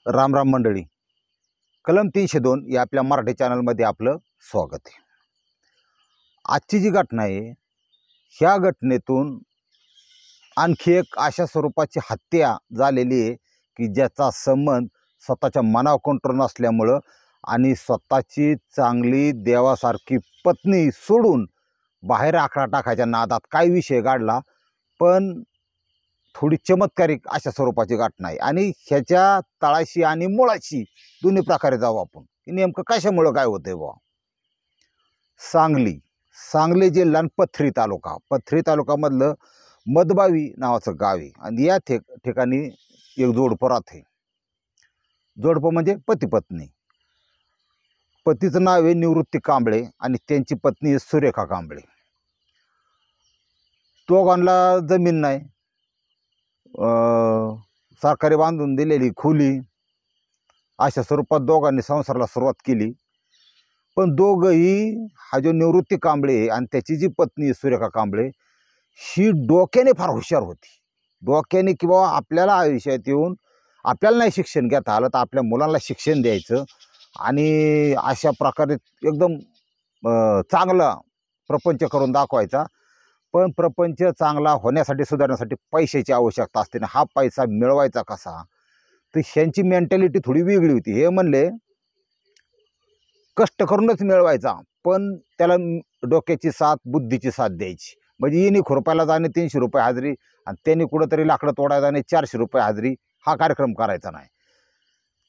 राम राम मंडळी, कलम 302 या आपल्या मराठी चॅनलमध्ये आपलं स्वागत आहे। आजची जी घटना आहे, ह्या घटनेतून आणखी एक अशा स्वरूपाची हत्या झालेली आहे की ज्याचा संबंध स्वतःच्या मनावर कंट्रोल नसल्यामुळं आणि स्वतःची चांगली देवासारखी पत्नी सोडून बाहेर आकडा टाकायच्या नादात काय विषय काढला। पण थोडी चमत्कारिक अशा स्वरूपाची घटना आहे आणि ह्याच्या तळाशी आणि मुळाशी दोन्ही प्रकारे जाऊ आपण की नेमकं कशामुळं काय होतंय बुवा। सांगली जिल्हा पथरी तालुकामधलं मदबावी नावाचं गाव आहे आणि या ठिकाणी एक जोडपं राहते। जोडपं म्हणजे पती पत्नी। पतीचं नाव आहे निवृत्ती कांबळे आणि त्यांची पत्नी आहे सुरेखा कांबळे। दोघांना जमीन नाही, सरकारी बांधून दिलेली खोली, अशा स्वरूपात दोघांनी संसाराला सुरुवात केली। पण दोघंही, हा जो निवृत्ती कांबळे आणि त्याची जी पत्नी सुरेखा कांबळे, ही डोक्याने फार हुशार होती। डोक्याने की बाबा आपल्याला आयुष्यात येऊन आपल्याला नाही शिक्षण घेता आलं तर आपल्या मुलांना शिक्षण द्यायचं आणि अशा प्रकारे एकदम चांगला प्रपंच करून दाखवायचा। पण प्रपंच चांगला होण्यासाठी, सुधारण्यासाठी पैशाची आवश्यकता असते ना, हा पैसा मिळवायचा कसा, तर ह्यांची मेंटॅलिटी थोडी वेगळी होती। हे म्हणले कष्ट करूनच मिळवायचा, पण त्याला डोक्याची साथ, बुद्धीची साथ द्यायची। म्हणजे येणे खुरपायला जाणे 300 रुपये हाजरी आणि त्यांनी कुठंतरी लाकडं तोडायला जाणे 400 रुपये हाजरी, हा कार्यक्रम करायचा नाही।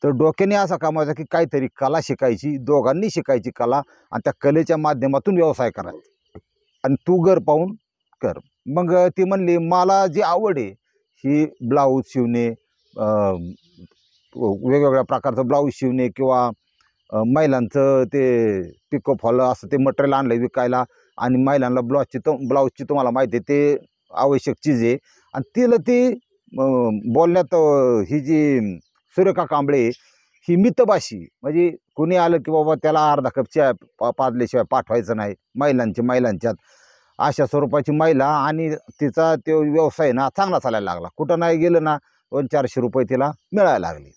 तर डोक्याने असा कामायचा की काहीतरी कला शिकायची, दोघांनी शिकायची कला आणि त्या कलेच्या माध्यमातून व्यवसाय करायचा आणि तू घर पाहून कर। मग ती म्हणली मला जी आवड आहे ही ब्लाऊज शिवणे, वेगवेगळ्या प्रकारचं ब्लाऊज शिवणे किंवा महिलांचं ते पिको फॉल असं ते मटेरियल आणलं विकायला आणि महिलांना ब्लाऊजची तुम्हाला माहिती आहे ते आवश्यक चीज आहे। आणि तिला ती बोलण्यात ही जी सुरेखा कांबळे ही मितभाषी, म्हणजे कोणी आलं की बाबा त्याला अर्धा कप चहा पाजल्याशिवाय पाठवायचं नाही महिलांच्यात, अशा स्वरूपाची महिला। आणि तिचा तो व्यवसाय ना चांगला चालायला लागला, कुठं नाही गेलं ना 200-400 रुपये तिला मिळायला लागले।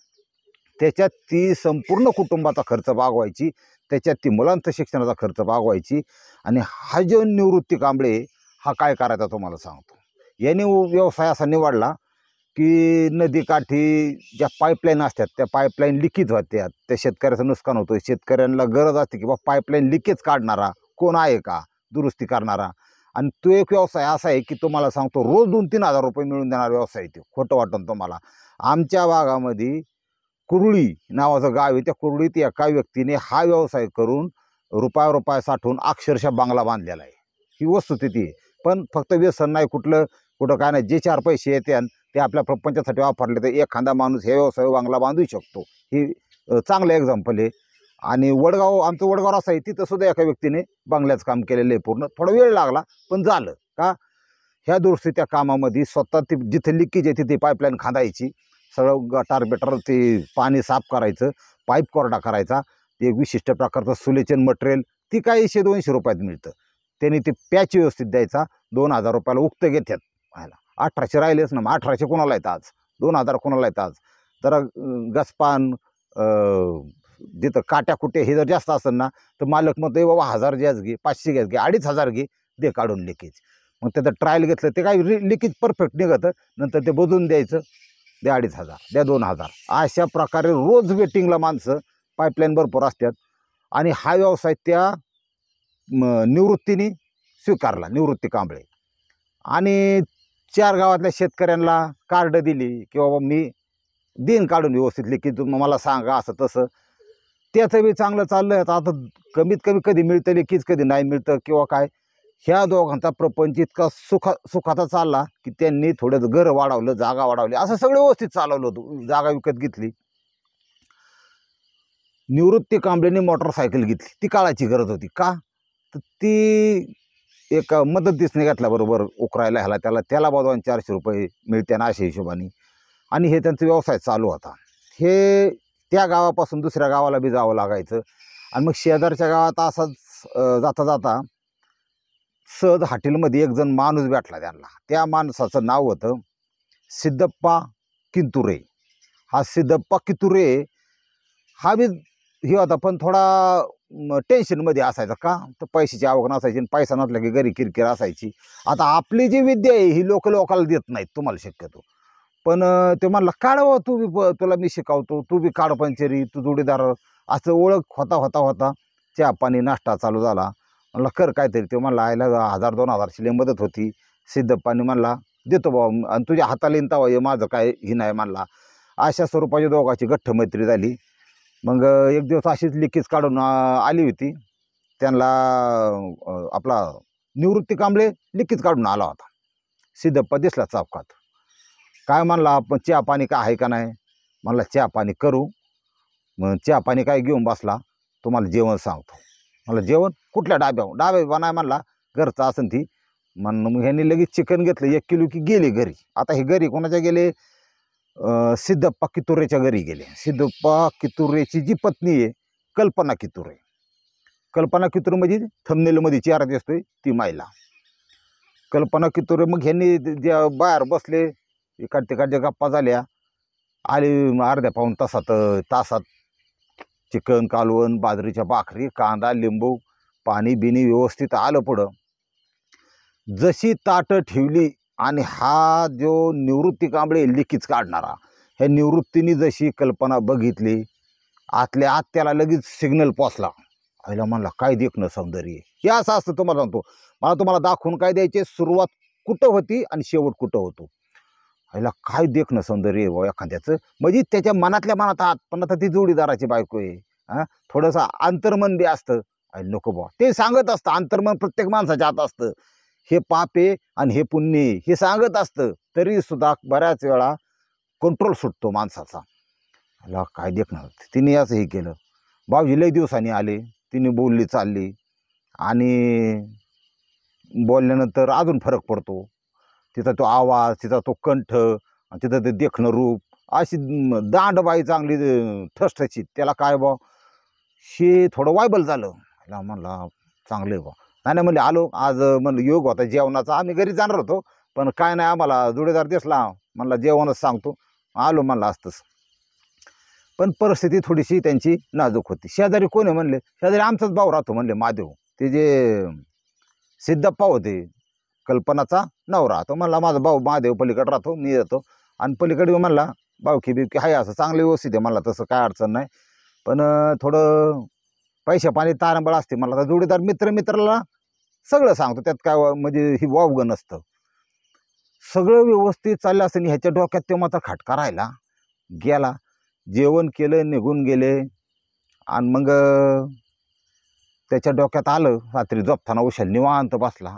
त्याच्यात ती संपूर्ण कुटुंबाचा खर्च भागवायची, त्याच्यात ती मुलांचा शिक्षणाचा खर्च भागवायची। आणि हा जो निवृत्ती कांबळे हा काय करायचा तुम्हाला सांगतो। याने व्यवसाय असा निवडला की नदीकाठी ज्या पाईपलाईन असतात त्या पाईपलाईन लिकेज होत्यात, त्या शेतकऱ्याचं नुकसान होतं। शेतकऱ्यांना गरज असते की बा पाईपलाईन लिकेज काढणारा कोण आहे का, दुरुस्ती करणारा। आणि तो एक व्यवसाय असा आहे की तुम्हाला सांगतो रोज 2-3 हजार रुपये मिळून देणारा व्यवसाय आहे तो। खोटं वाटतं तुम्हाला। आमच्या भागामध्ये कुरळी नावाचं गाव आहे, त्या कुरळीत एका व्यक्तीने हा व्यवसाय करून रुपया साठवून अक्षरशः बांगला बांधलेला आहे। ही वस्तुस्थिती आहे। पण फक्त व्यसन नाही कुठं काय नाही, जे 4 पैसे येते ते आपल्या प्रपंचासाठी वापरले तर एखादा माणूस हे व्यवसाय बांगला बांधू शकतो। ही चांगलं एक्झाम्पल आहे। आणि आमचं वडगाव असं आहे, तिथं सुद्धा एका व्यक्तीने बांगल्याचं काम केलेलं आहे पूर्ण। थोडा वेळ लागला पण झालं का, ह्या दुरुस्ती त्या कामामध्ये स्वतः ती जिथे लिकेज आहे तिथे पाईपलाईन खांदायची, सगळं गटार ते पाणी साफ करायचं, पाईप कोरडा करायचा, एक विशिष्ट प्रकारचं सुलेचन मटेरियल ती काही 100-200 रुपयात मिळतं, त्यांनी ते पॅच व्यवस्थित द्यायचा। 2000 रुपयाला उक्त घेतात व्हायला, 1800 राहिलेच ना, मग 1800 कोणाला येतं आज, 2000 कोणाला येतं आज। जरा गसपान जिथं काट्या कुटे हे जर जास्त असेल ना तर मालक म्हणतो बाबा 1000 गॅस घे, 500 गॅस घे, 2500 घे, दे काढून लिकेज। मग त्याचं ट्रायल घेतलं ते काय लिकेज परफेक्ट निघतं, नंतर ते बदलून द्यायचं, द्या 2500, द्या 2000। अशा प्रकारे रोज वेटिंगला माणसं, पाईपलाईन भरपूर असतात। आणि हा व्यवसाय त्या निवृत्तीने स्वीकारला, निवृत्ती कांबळे। आणि 4 गावातल्या शेतकऱ्यांना कार्ड दिली की बाबा मी देईन काढून व्यवस्थित लिकेज, मला सांगा असं तसं। त्याचं बी चांगलं चाललं। आता कमीत कमी कधी मिळतं लिकेज, कधी नाही मिळतं किंवा काय। ह्या दोघांचा प्रपंच इतका सुखाचा चालला की त्यांनी थोडं घर वाढवलं, जागा वाढवली, असं सगळं व्यवस्थित चालवलं होतं। जागा विकत घेतली, निवृत्ती कांबळेने मोटरसायकल घेतली, ती काळाची गरज होती का, तर ती एक मदतनीसने घेतल्याबरोबर उकरायला त्याला 400 रुपये मिळते ना अशा हिशोबाने। आणि हे त्यांचा व्यवसाय चालू होता। हे त्या गावापासून दुसऱ्या गावाला बी जावं लागायचं। आणि मग शेजारच्या गावात असंच जाता जाता सहज हॉटेलमध्ये एक जण माणूस भेटला त्यांना। त्या माणसाचं नाव होतं सिद्धप्पा किंतुरे। हा सिद्धप्पा कितुरे हा बी हे होता, पण थोडा टेन्शनमध्ये असायचा. का तर पैशाची आवक नसायची आणि पैसा नसला की घरी किरकिर असायची. आता आपली जी विद्या आहे ही लोकांना देत नाहीत तुम्हाला शक्यतो. पण ते म्हणला काढ हो तू बी, तुला मी शिकवतो, तू बी काढ पंचरी, तू जोडीदार. असं ओळख होता होता होता चहा पाणी नाश्ता चालू झाला. म्हणलं कर काहीतरी. ते म्हणला आयला 1000-2000 लई मदत होती. सिद्धप्पानी म्हणला देतो बाबा, आणि तुझ्या हाताला येईन तवा ये, माझं काय ही नाही म्हणला. अशा स्वरूपाची दोघांची घट्ट मैत्री झाली. मग एक दिवस अशीच लिकीज काढून आली होती. त्यांना आपला निवृत्ती कांबळे लिकीज काढून आला होता. सिद्धप्पा दिसला चौकात. काय म्हणला आपण चहा पाणी काय आहे का नाही. म्हणला चहा पाणी करू. मग चहा पाणी काय घेऊन बसला, तुम्हाला जेवण सांगतो. म्हणलं जेवण कुठल्या डाब्या नाही म्हणला, घरचं असन ती. मग ह्यांनी लगेच चिकन घेतलं 1 किलो की गेले घरी. आता हे घरी कोणाच्या गेले, सिद्धप्पा कितुरेच्या घरी गेले. सिद्धप्पा कितुरेची जी पत्नी आहे कल्पना कितुरे, कल्पना कितुरे म्हणजे थंबनेलमध्ये चेहरा दिसतोय ती महिला कल्पना कितुरे. मग ह्यांनी ज्या बाहेर बसले, इकडच्या गप्पा झाल्या. आली अर्ध्या पाऊण तासात चिकन कालवण, बाजरीच्या भाकरी, कांदा, लिंबू, पाणी बिनी व्यवस्थित आलं पुढं. जशी ताटं ठेवली आणि हा जो निवृत्ती कांबळे लिकीज काढणारा, ह्या निवृत्तीने जशी कल्पना बघितली, आतल्या आत त्याला लगेच सिग्नल पोचला. आईला म्हणला काय देखणं सौंदर्य. हे असं असतं तुम्हाला सांगतो. मला तुम्हाला दाखवून काय द्यायचे, सुरुवात कुठं होती आणि शेवट कुठं होतो. आईला काय देखणं सौंदर्य आहे बाबा एखाद्याचं. म्हणजे त्याच्या मनातल्या मनात आहात, पण आता ती जोडीदाराची बायको आहे. हां, थोडंसं अंतर्मन बी असतं. आई नको बाबा, ते सांगत असतं अंतर्मन प्रत्येक माणसाच्या आत असतं. हे पाप आहे आणि हे पुण्य आहे हे सांगत असतं. तरी सुद्धा बऱ्याच वेळा कंट्रोल सुटतो माणसाचा. मला काय देखणं. तिने असं हे केलं. भाऊजी लई दिवसांनी आले. तिने बोलली चालली आणि बोलल्यानंतर अजून फरक पडतो. तिचा तो आवाज, तिचा तो कंठ, तिथं ते देखणं रूप, अशी दांड बाई चांगली ठसठशीत. त्याला काय बा शे थोडं वायबल झालं. म्हणला चांगलं आहे बा. नाही म्हणले आलो आज, म्हणलं योग होता जेवणाचा, आम्ही घरी जाणार होतो, पण काय नाही आम्हाला जोडीदार दिसला, म्हणला जेवणच सांगतो, आलो म्हणला असतंच. पण परिस्थिती थोडीशी त्यांची नाजूक होती. शेजारी कोण आहे म्हणले, शेजारी आमचाच भाऊ राहतो म्हणले महादेव. ते जे सिद्धप्पा होते कल्पनाचा नवरा, तो म्हणला माझा भाऊ महादेव पलीकडे राहतो, मी येतो. आणि पलीकडे म्हणला भाऊकी बिवकी आहे, असं चांगलं व्यवस्थित आहे म्हणला, तसं काय अडचण नाही. पण थोडं पैशा पाणी तारंबळ असते मला. तर जोडीदार मित्राला सगळं सांगतो, त्यात काय म्हणजे ही वावगं नसतं. सगळं व्यवस्थित चाललं असतं. ह्याच्या डोक्यात ते मात्र खटका राहिला. गेला, जेवण केलं, निघून गेले. आणि मग त्याच्या डोक्यात आलं, रात्री झोपताना उशाल निवांत बसला.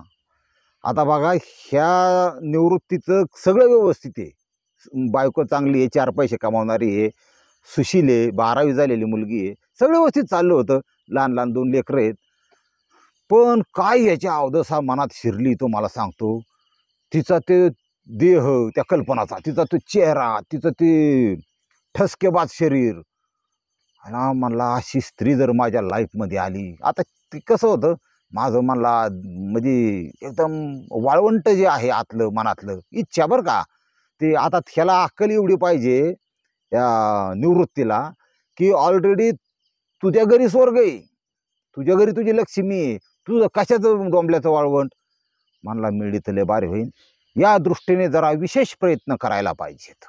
आता बघा ह्या निवृत्तीचं सगळं व्यवस्थित आहे. बायको चांगली आहे, 4 पैसे कमावणारी आहे, सुशील आहे, 12वी झालेली मुलगी आहे, सगळं व्यवस्थित चाललं होतं. लहान 2 लेकरं आहेत. पण काय याच्या अवदसा मनात शिरली तुम्हाला सांगतो. तिचा ते देह, त्या कल्पनाचा, तिचा तो चेहरा, तिचं ते ठसकेबाज शरीर. आणि म्हणला अशी स्त्री जर माझ्या लाईफमध्ये आली. आता ती कसं होतं माझं, म्हणला म्हणजे एकदम वाळवंट जे आहे आतलं मनातलं इच्छा बरं का, ते आता ह्याला अक्कल एवढी पाहिजे या निवृत्तीला, की ऑलरेडी तुझ्या घरी स्वर्ग आहे, तुझ्या घरी तुझी लक्ष्मी आहे, तुझं कशाचं डोंबल्याचं वाळवंट. म्हणला मिळीतले बारे होईल. या दृष्टीने जरा विशेष प्रयत्न करायला पाहिजेत.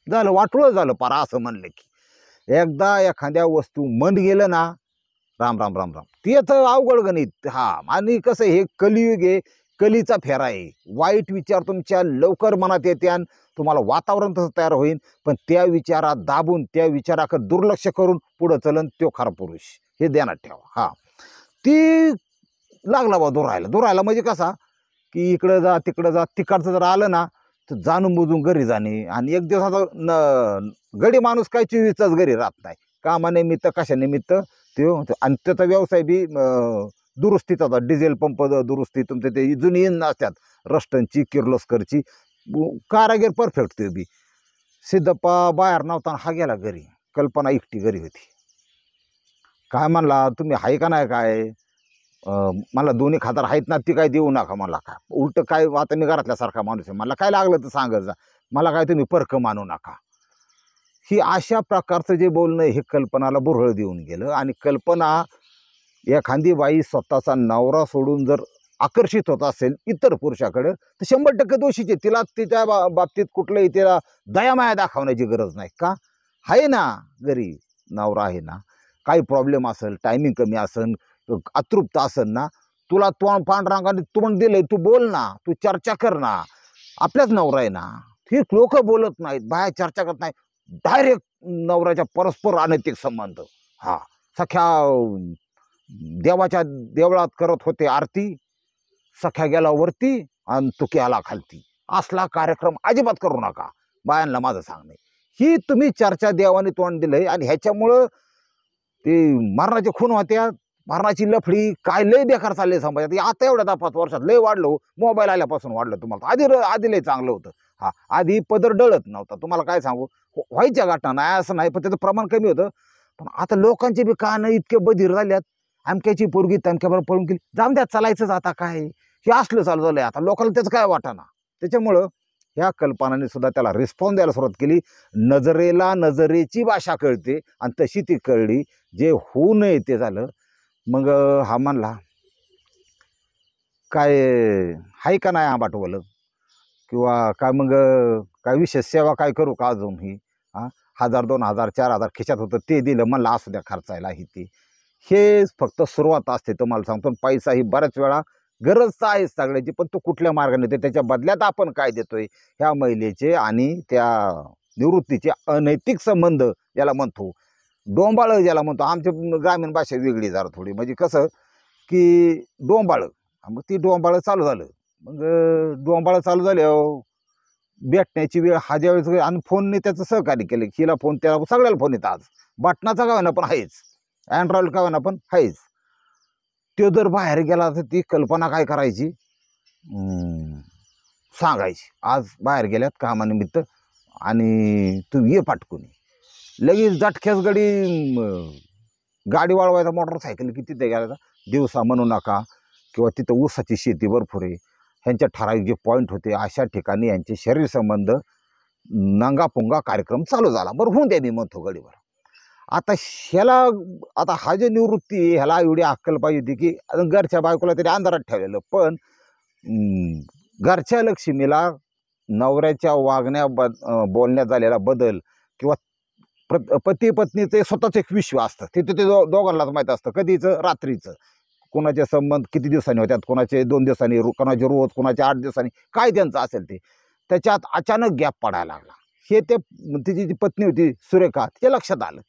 झालं वाटोळं झालं पारा. असं म्हणलं की एकदा एखाद्या वस्तू मन गेलं ना, राम राम राम राम, त्याचं अवघड गणित. हा, आणि कसं हे कलियुग आहे, कलीचा फेरा आहे. वाईट विचार तुमच्या लवकर मनात येते आणि तुम्हाला वातावरण तसं तयार होईल. पण त्या विचारात दाबून, त्या विचाराकडे दुर्लक्ष करून पुढं चलन तो खरा पुरुष, हे ध्यानात ठेवा. हा, ती लागला बा दूर राहायला म्हणजे कसा की इकडं जा तिकडं जा, तिकडचं जर आलं ना तर जाणून बुजून घरी जाणे. आणि एक दिवसाचा गडी माणूस काय 24 तास घरी राहत नाही, कामानिमित्त कशानिमित्त तो. आणि त्याचा व्यवसाय बी दुरुस्तीचा होता, डिझेल पंप दुरुस्ती, तुमचे ते जुनी इंजिन असतात रस्टनची, किर्लोस्करची, कारागीर परफेक्ट. ते बी सिद्धप्पा बाहेर नव्हता, हा गेला घरी. कल्पना एकटी घरी होती. काय म्हणला तुम्ही आहे का नाही काय, मला 2 खातर आहेत ना, ती काय देऊ नका मला. काय उलट काय, आता मी घरातल्यासारखा माणूस आहे, मला काय लागलं तर सांगत जा, मला काय तुम्ही परक मानू नका. ही अशा प्रकारचं जे बोलणं हे कल्पनाला बुरळ देऊन गेलं. आणि कल्पना एखादी बाई स्वतःचा नवरा सोडून जर आकर्षित होत असेल इतर पुरुषाकडे तर 100% दोषीचे. तिला तिच्या बाबतीत कुठलंही तिला दयामाया दाखवण्याची गरज नाही. का आहे ना, घरी नवरा आहे ना, काही प्रॉब्लेम असेल, टायमिंग कमी असेल, अतृप्त असेल ना, तुला तोंड पांढरांगाने तोंड दिलंय, तू बोल ना, तू चर्चा कर ना, आपल्याच नवरा आहे ना. हे लोक बोलत नाहीत, बाहेर चर्चा करत नाही, डायरेक्ट नवऱ्याच्या परस्पर अनैतिक संबंध. हा, सख्या देवाच्या देवळात करत होते आरती, सख्या गेला वरती आणि तुकी आला खालती. असला कार्यक्रम अजिबात करू नका, बायांना माझं सांगणे. ही तुम्ही चर्चा देवाने तोंड दिलंय आणि ह्याच्यामुळं ते मरणाचे खून होत्या, मरणाची लफडी काय लय बेकार चालले समाजात. आता एवढ्या 10-5 वर्षात लय वाढलं, मोबाईल आल्यापासून वाढलं. तुम्हाला आधी लय चांगलं होतं. हा, आधी पदर डळत नव्हता. तुम्हाला काय सांगू, व्हायच्या घटना नाही असं नाही, पण त्याचं प्रमाण कमी होतं. पण आता लोकांचे बी कान इतके बधीर झाल्यात, अमक्याची पोरगी तमक्याबरोबर पळून गेली, जाम द्या चालायचंच आता काय, हे असलं चालू झालंय. आता लोकांना त्याचं काय वाटाना. त्याच्यामुळं ह्या कल्पनाने सुद्धा त्याला रिस्पॉन्स द्यायला सुरुवात केली. नजरेला नजरेची भाषा कळते आणि तशी ती कळली. जे होऊ नये ते झालं. मग हा म्हणला, काय हाय का नाही आंबाटवलं, किंवा काय मग काय विशेष सेवा काय करू का अजून ही. 1000, 2000, 4000 खिशात होतं ते दिलं, म्हणलं असू द्या खर्चायला ही ती. हे फक्त सुरुवात असते. तुम्हाला सांगतो, पैसा ही बऱ्याच वेळा गरज तर आहे सगळ्याची, पण तो कुठल्या मार्गाने देते, त्याच्या बदल्यात आपण काय देतोय. ह्या महिलेचे आणि त्या निवृत्तीचे अनैतिक संबंध ज्याला म्हणतो, डोंबाळ ज्याला म्हणतो. आमच्या ग्रामीण भाषा वेगळी जरा थोडी, म्हणजे कसं की डोंबाळ. मग ती डोंबाळ चालू झालं. मग डोंबाळ चालू झाले, भेटण्याची वेळ हा ज्यावेळेस, आणि फोनने त्याचं सहकार्य केलं. हिला फोन, त्याला सगळ्याला फोन येतात. आज बटनाचा का होईना पण आहेच, अँड्रॉइड का होईना पण आहेच. तो जर बाहेर गेला तर ती कल्पना काय करायची, सांगायची आज बाहेर गेल्यात कामानिमित्त आणि तू ये पाटकून. लगेच झटक्याच गाडी वाळवायचा मोटरसायकल की तिथे गेला, दिवसा म्हणू नका, किंवा तिथं ऊसाची शेती भरपूर आहे, ह्यांच्या ठराविक जे पॉईंट होते अशा ठिकाणी यांचे शरीर संबंध नंगापुंगा कार्यक्रम चालू झाला. बरं होऊन द्या, मी म्हणतो गडीवर. आता ह्याला, आता हा जे निवृत्ती, ह्याला एवढी अक्कल पाहिजे होती की घरच्या बायकोला तरी अंधारात ठेवलेलं, पण घरच्या लक्ष्मीला नवऱ्याच्या वागण्या बोलण्यात झालेला बदल, किंवा पती पत्नीचं स्वतःच एक विश्व असतं. ते दोघांनाच माहीत असतं. कधीचं, रात्रीचं. कोणाचे संबंध किती दिवसांनी होत्यात, कोणाचे 2 दिवसांनी, कोणाचे रोज, कोणाचे 8 दिवसांनी, काय त्यांचं असेल ते. त्याच्यात अचानक गॅप पडायला लागला. हे ते तिची जी पत्नी होती सुरेखा, तिच्या लक्षात आलं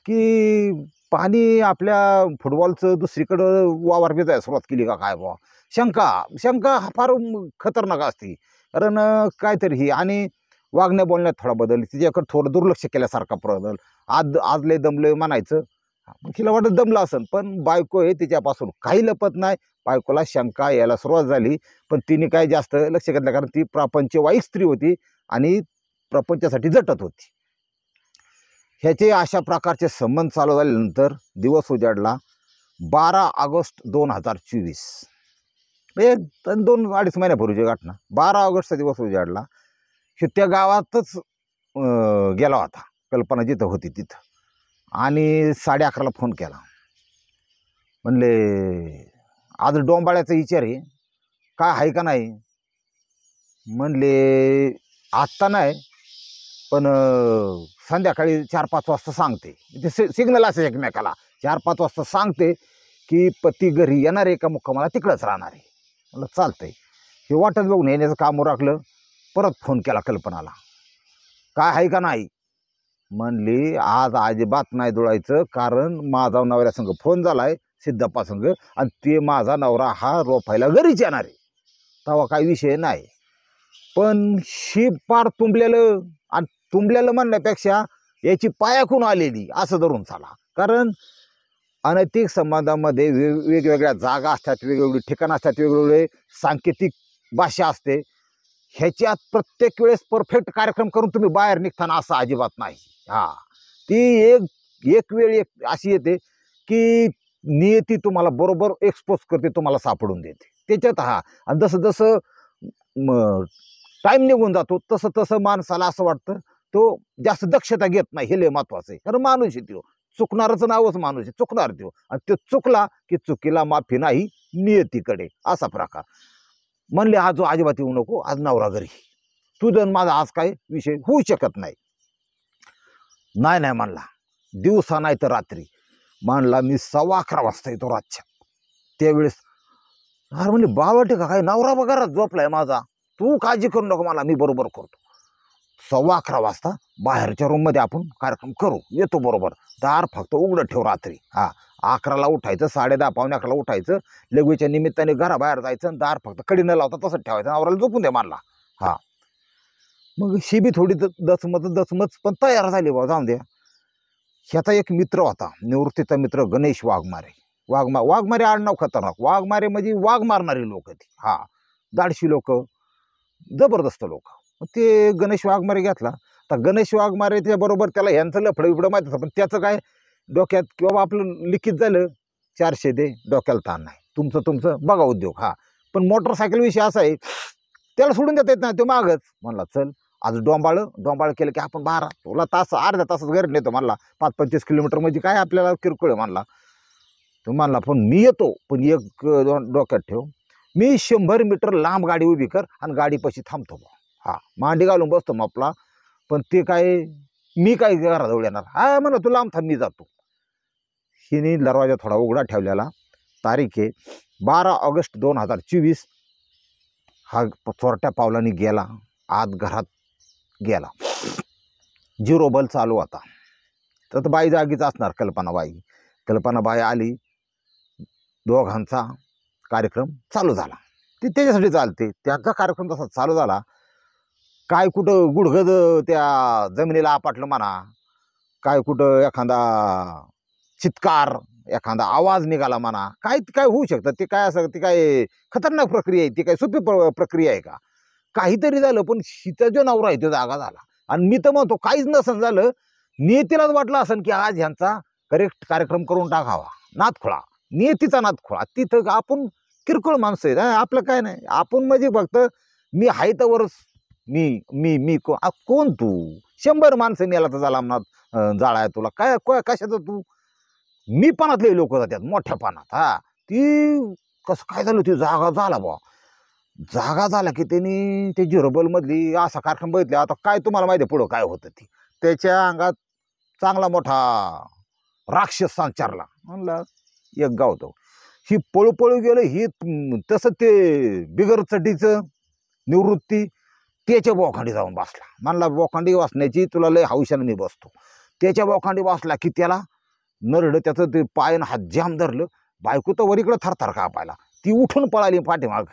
की पाणी आपल्या फुटबॉलचं दुसरीकडं वावर जायला सुरुवात केली का काय बुवा. शंका फार खतरनाक असते. कारण काहीतरी ही, आणि वागण्या बोलण्यात थोडा बदल, तिच्याकडे थोडं दुर्लक्ष केल्यासारखा बदल. आज लय दमलं म्हणायचं, तिला वाटत दमलं असेल, पण बायको आहे तिच्यापासून काही लपत नाही. बायकोला शंका यायला सुरुवात झाली, पण तिने काय जास्त लक्ष घेतलं, कारण ती प्रापंचवाईक स्त्री होती आणि प्रपंचासाठी झटत होती. ह्याचे अशा प्रकारचे संबंध चालू झाल्यानंतर दिवस उजाडला 12 ऑगस्ट 2024. म्हणजे 2-2.5 महिन्यापूर्वीची घटना. 12 ऑगस्टचा दिवस उजाडला. हे त्या गावातच गेला होता, कल्पना जिथं होती तिथं. आणि 11:30ला फोन केला. म्हणले आज डोंबाळ्याचा विचार आहे, काय आहे का नाही. म्हणले आत्ता नाही, पण संध्याकाळी 4-5 वाजता सांगते. ते सिग्नल असेल एकमेकाला. 4-5 वाजता सांगते की पती घरी येणार आहे का मुक्कामाला तिकडंच राहणार आहे. म्हणलं चालतंय. हे वाटत बघून येण्याचं काम उरकलं. परत फोन केला कल्पनाला, काय आहे का नाही. म्हणली आज अजिबात नाही जुळायचं, कारण माझा नवऱ्यासंग फोन झालाय सिद्धप्पा संग, आणि ते माझा नवरा हा रोपायला घरीच येणार आहे, तेव्हा काही विषय नाही. पण ही पार तुंबलेलं, आणि तुंबलेलं म्हणण्यापेक्षा याची पायाखून आलेली असं धरून चाला. कारण अनैतिक संबंधामध्ये वेगवेगळ्या जागा असतात, वेगवेगळी ठिकाणं असतात, वेगवेगळे सांकेतिक भाषा असते. ह्याच्यात प्रत्येक वेळेस परफेक्ट कार्यक्रम करून तुम्ही बाहेर निघताना असं अजिबात नाही. ती एक वेळ अशी येते की नियती तुम्हाला बरोबर एक्सपोज करते, तुम्हाला सापडून देते त्याच्यात. आणि जसं टाईम निघून जातो तसं माणसाला असं वाटतं तो जास्त दक्षता घेत नाही, हे लय महत्वाचं आहे. कारण माणूस आहे तो, चुकणारच नावच माणूस आहे, चुकणार तो. आणि तो चुकला की चुकीला माफी नाही नियतीकडे, असा प्रकार. म्हणले आज अजिबात येऊ नको, आज नवरा घरी, तुझं माझा आज काय विषय होऊ शकत नाही. नाही म्हणला, दिवसा नाही तर रात्री. म्हणला मी 11:15 वाजता येतो रातच्या. त्यावेळेस अरे म्हणले बावटे का काय, नवरा घरात झोपलाय माझा, तू काळजी करू नको, मला मी बरोबर करतो. 11:15 वाजता बाहेरच्या रूममध्ये आपण कार्यक्रम करू, येतो बरोबर. दार फक्त उघडं ठेव रात्री. 11ला उठायचं, 10:30 पावणे 11ला उठायचं, लघवीच्या निमित्ताने घराबाहेर जायचं, दार फक्त कडी न लावता तसंच ठेवायचं, नवऱ्याला झोपून दे मानला. मग ही बी थोडी दचमच पण तयार झाली बा, जाऊन द्या. ह्याचा एक मित्र होता, निवृत्तीचा मित्र गणेश वाघमारे. वाघमारे आडनाव खतरनाक. वाघमारे म्हणजे वाघ मारणारी लोक ती. दाडशी लोक, जबरदस्त लोक. ते गणेश वाघमारे घेतला. तर गणेश वाघमारे त्याबरोबर त्याला ह्यांचं लफडं बिफडं माहीत होतं, पण त्याचं काय डोक्यात किंवा आपलं लिखित झालं 400 दे, डोक्याला ताण नाही, तुमचं बघा उद्योग. पण मोटरसायकल विषय असा आहे, त्याला सोडून देता येत नाही, तो मागच. म्हणला चल आज डोंबाळ केलं की आपण 12 तुला तास अर्ध्या तासात घरी नेतो. म्हणला 5-25 किलोमीटर म्हणजे काय आपल्याला किरकोळ आहे. म्हणला तो म्हणला पण मी येतो, पण एक डोक्यात ठेव, मी 100 मीटर लांब गाडी उभी कर आणि गाडीपाशी थांबतो. मांडी घालून बसतो मग आपला. पण ते काय मी काय घराजवळ येणार. म्हणलं तू लांब थांब, मी जातो. हिने दरवाजा थोडा उघडा ठेवलेला. तारीख आहे 12 ऑगस्ट 2024. चोरट्या पावलांनी गेला, आत घरात गेला. 0 बल चालू होता. तर बाई जागीच असणार, कल्पनाबाई आली. दोघांचा कार्यक्रम चालू झाला. ती त्याच्यासाठी चालते, त्यांचा कार्यक्रम तसा चालू झाला. काय कुठं गुडघद त्या जमिनीला आपटलं म्हणा, काय कुठं एखादा चित्कार, एखादा आवाज निघाला म्हणा, काय होऊ शकतं. ते काय असं, ती काय खतरनाक प्रक्रिया आहे, ती काय सोपी प्रक्रिया आहे का. काहीतरी झालं, पण शीता जो नवरा आहे तो जागा झाला. आणि मी तर म्हणतो काहीच नसन झालं, नियतीलाच वाटलं असन की आज ह्यांचा करेक्ट कार्यक्रम करून टाकावा. नादखोळा, नियतीचा नादखोळा. तिथं आपण किरकोळ माणसं आहेत, आपलं काय नाही. आपण म्हणजे फक्त मी आहे तर वरच मी कोण तू, 100 माणसं मेला तर झाला म्हणत जाळाय तुला काय कशाचं तू. मी पानातले लोक जातात मोठ्या पानात. ती कसं काय झालं, ती जागा झाला बा. जागा झाला की त्यांनी ते 0 बलमधली असा कार्यक्रम बघितला. आता काय तुम्हाला माहिती आहे पुढं काय होतं. ती त्याच्या अंगात चांगला मोठा राक्षस संचारला. म्हणलं एक गावतो. ही पळू गेलं. ही तसं ते बिगर चड्डीचं निवृत्ती त्याच्या बोखांडी जाऊन बसला. म्हणला बोखांडी बसण्याची तुला लय हौशानं मी बसतो. त्याच्या बोखांडी बसला की त्याला नरड त्याचं ते पायन हात जाम धरलं. बायको तर वरीकडं थरथर कापायला. ती उठून पळाली पाठीमाग.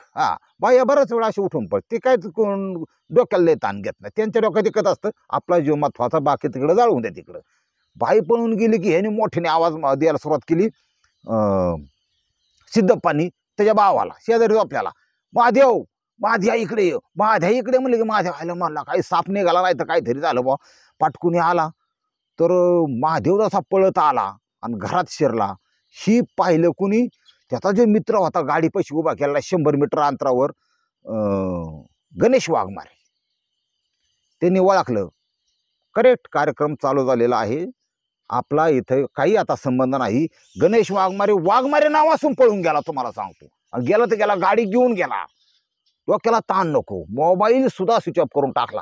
बाया बराच वेळा अशी उठून पळ. ते काय कोण डोक्याला लय ताण घेत नाही. त्यांच्या डोक्यात एकच असतं आपला जीव महत्वाचा, बाकी तिकडं जाळून द्या तिकडं. बाई पळून गेली की ह्याने मोठ्याने आवाज द्यायला सुरुवात केली. सिद्धप्पांनी त्याच्या भावाला शेजारी आपल्याला, माझ्या इकडे ये, माझ्या इकडे म्हणले की माझ्या व्हायला म्हणला काही साप निघाला नाही तर काहीतरी झालं बा. पाटकुनी आला तर महादेव जसा पळत आला आणि घरात शिरला. ही पाहिलं कुणी, त्याचा जो मित्र होता गाडीपाशी उभा केला 100 मीटर अंतरावर, गणेश वाघमारे. त्यांनी ओळखलं, करेक्ट कार्यक्रम चालू झालेला आहे, आपला इथं काही आता संबंध नाही. गणेश वाघमारे नाव असून पळून गेला, तुम्हाला सांगतो. आणि गेला तर गेला, गाडी घेऊन गेला. डोक्याला ताण नको, मोबाईल सुद्धा स्विच ऑफ करून टाकला.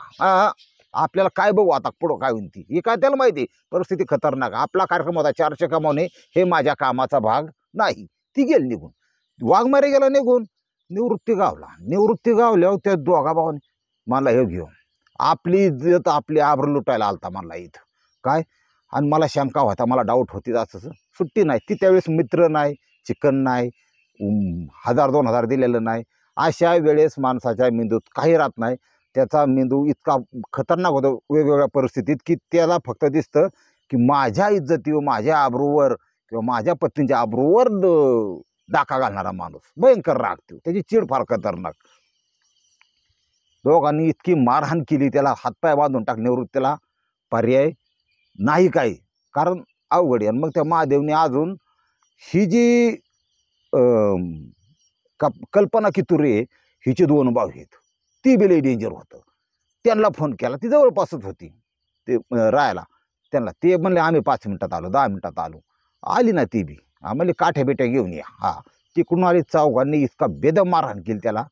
आपल्याला काय बघू आता पुढं काय होईल ती, हे काय त्याला माहिती. परिस्थिती खतरनाक. आपला कार्यक्रम होता 400 कमावणे, हे माझ्या कामाचा भाग नाही. ती गेली निघून. वाघमारे गेला निघून. निवृत्ती गावल्यावर त्या दोघा भावाने मला हे घेऊन आपली इज्जत आपली आबरू लुटायला आलता मला इथं काय. आणि मला शंका होता, मला डाऊट होती, असं सुट्टी नाही. ती त्यावेळेस मित्र नाही, चिकन नाही, 1000-2000 दिलेलं नाही. अशा वेळेस माणसाच्या मेंदूत काही राहत नाही. त्याचा मेंदू इतका खतरनाक होतो वेगवेगळ्या परिस्थितीत की त्याला फक्त दिसतं की माझ्या इज्जतीवर, माझ्या आबरूवर किंवा माझ्या पत्नीच्या आबरूवर डाका घालणारा माणूस भयंकर रागतो. त्याची चीड फार खतरनाक. दोघांनी इतकी मारहाण केली, त्याला हातपाय बांधून टाक. निवृत्तीला पर्याय नाही काही, कारण अवघड आहे. आणि मग त्या महादेवने अजून ही जी कल्पना कितुरे हिचे 2 भाऊ आहेत, ती बी लई डेंजर होतं. त्यांना फोन केला, ती जवळपासच होती. ते राहायला त्यांना. ते म्हणले आम्ही 5 मिनिटात आलो, 10 मिनिटात आलो. आली ना ती बी. म्हणले काठ्या बिट्या घेऊन या. तिकडून आली, चौघांनी इतका बेदम मारहाण केली त्याला.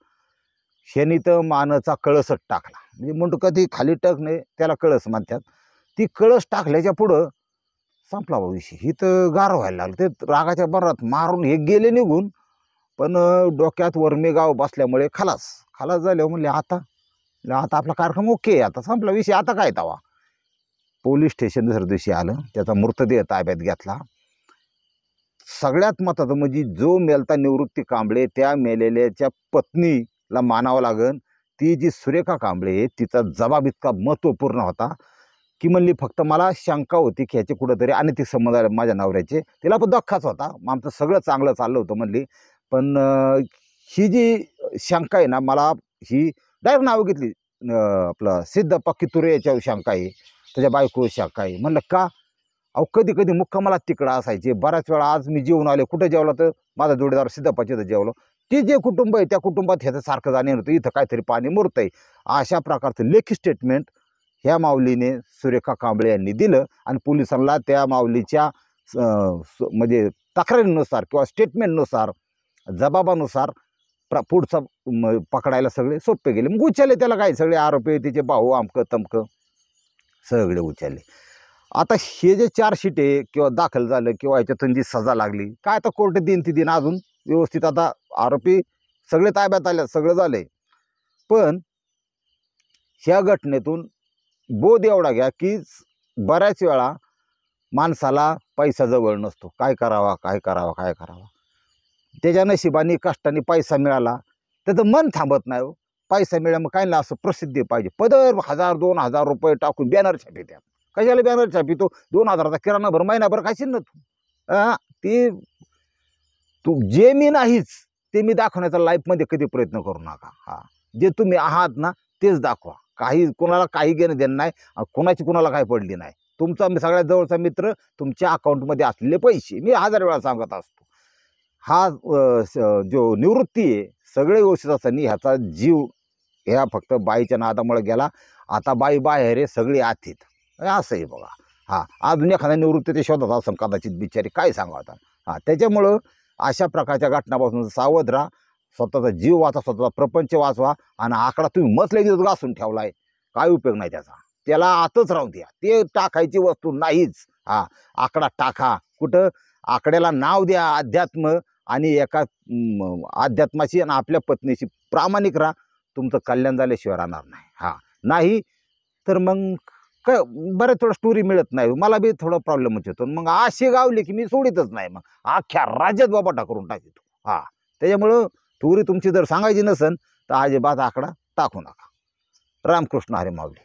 ह्यानी तर मानाचा कळसच टाकला. म्हणजे म्हणतो कधी खाली टकणे त्याला कळस म्हणतात. ती कळस टाकल्याच्या पुढं संपला विषय. ही तर गार व्हायला लागलं. ते रागाच्या भरात मारून हे गेले निघून. पण डोक्यात वर्मेगाव बसल्यामुळे खलास झाल्यावर म्हणले आता आपला कार्यक्रम ओके, आता संपला विषय, आता काय तवा. पोलीस स्टेशन दुसऱ्या दिवशी आलं, त्याचा मृतदेह ताब्यात घेतला. सगळ्यात महत्त्वाचं म्हणजे जो मेलता निवृत्ती कांबळे, त्या मेलेल्याच्या पत्नीला मानावं लागन. ती जी सुरेखा कांबळे, तिचा जबाब इतका महत्त्वपूर्ण होता की म्हणली फक्त मला शंका होती की ह्याचे कुठंतरी अनैतिक संबंध आले माझ्या नवऱ्याचे. तिला पण धक्काच होता, आमचं सगळं चांगलं चाललं होतं म्हणली. पण ही जी शंका आहे ना, मला ही डायरेक्ट नाव घेतली. आपलं सिद्धप्पा कितुरे याच्यावर शंका आहे, त्याच्या बायको शंका आहे. म्हणलं का? अहो कधी कधी मुक्कामाला तिकडं असायचे. बऱ्याच वेळा आज मी जेवून आले, कुठं जेवलं तर माझा जोडीदार सिद्धप्पाच्या इथं जेवलो. ते जे कुटुंब आहे त्या कुटुंबात ह्याचं सारखं जाणे होतं, इथं काहीतरी पाणी मुरतं आहे. अशा प्रकारचं लेखी स्टेटमेंट ह्या माऊलीने सुरेखा कांबळे यांनी दिलं. आणि पोलिसांना त्या माऊलीच्या म्हणजे तक्रारीनुसार किंवा स्टेटमेंटनुसार, जबाबानुसार पुढचा पकडायला सगळे सोपे गेले. मग उचलले त्याला, काय सगळे आरोपी, तिचे भाऊ, अमकं तमकं सगळे उचलले. आता हे जे चार्जशीट आहे किंवा दाखल झालं किंवा ह्याच्यातून जी सजा लागली, काय आता कोर्ट देईन ती दिन. अजून व्यवस्थित आता आरोपी सगळे ताब्यात आले, सगळं झालंय. पण ह्या घटनेतून बोध एवढा घ्या की बऱ्याच वेळा माणसाला पैसा जवळ नसतो. काय करावा. त्याच्या नशिबाने कष्टाने पैसा मिळाला, त्याचं मन थांबत नाही. पैसा मिळाला मग काय ना, असं प्रसिद्धी पाहिजे. पदर 1000-2000 रुपये टाकून बॅनर छापित्यात. कशाला बॅनर छापितो? 2000चा किराणाभर महिनाभर खाशील ना तू. ते तू जे मी नाहीच ते मी दाखवण्याचा लाईफमध्ये कधी प्रयत्न करू नका. जे तुम्ही आहात ना तेच दाखवा. काही कोणाला काही घेणं देणं नाही, कोणाची कोणाला काय पडली नाही. तुमचा सगळ्यात जवळचा मित्र, तुमच्या अकाउंटमध्ये असलेले पैसे. मी 1000 वेळा सांगत असतो. हा जो निवृत्ती आहे सगळे व्यवस्थित असताना ह्याचा जीव ह्या फक्त बाईच्या नादामुळे गेला. आता बाई बाहेर आहे, सगळी आतीत. असं आहे बघा. अजून एखाद्या निवृत्तीच्या शोधात असं कदाचित बिचारी, काय सांगा आता. त्याच्यामुळं अशा प्रकारच्या घटनापासून सावध राहा. स्वतःचा जीव वाचवा, स्वतःचा प्रपंच वाचवा. आणि आकडा तुम्ही मसले दिवस घासून ठेवलाय, काय उपयोग नाही त्याचा. त्याला आतच राहू द्या, ते टाकायची वस्तू नाहीच. आकडा टाका कुठं, आकड्याला नाव द्या अध्यात्म, आणि एका अध्यात्माशी आणि आपल्या पत्नीशी प्रामाणिक राहा. तुमचं कल्याण झाल्याशिवाय राहणार नाही. नाही तर मग काय बऱ्याच थोडं स्टोरी मिळत नाही. मला बी थोडा प्रॉब्लेमच येतो. मग अशी गावली की मी सोडितच नाही, मग अख्ख्या राज्यात बाबाटा करून टाकतो. त्याच्यामुळं स्टोरी तुमची जर सांगायची नसेल तर अजिबात आकडा टाकू नका. रामकृष्ण हरी माऊली.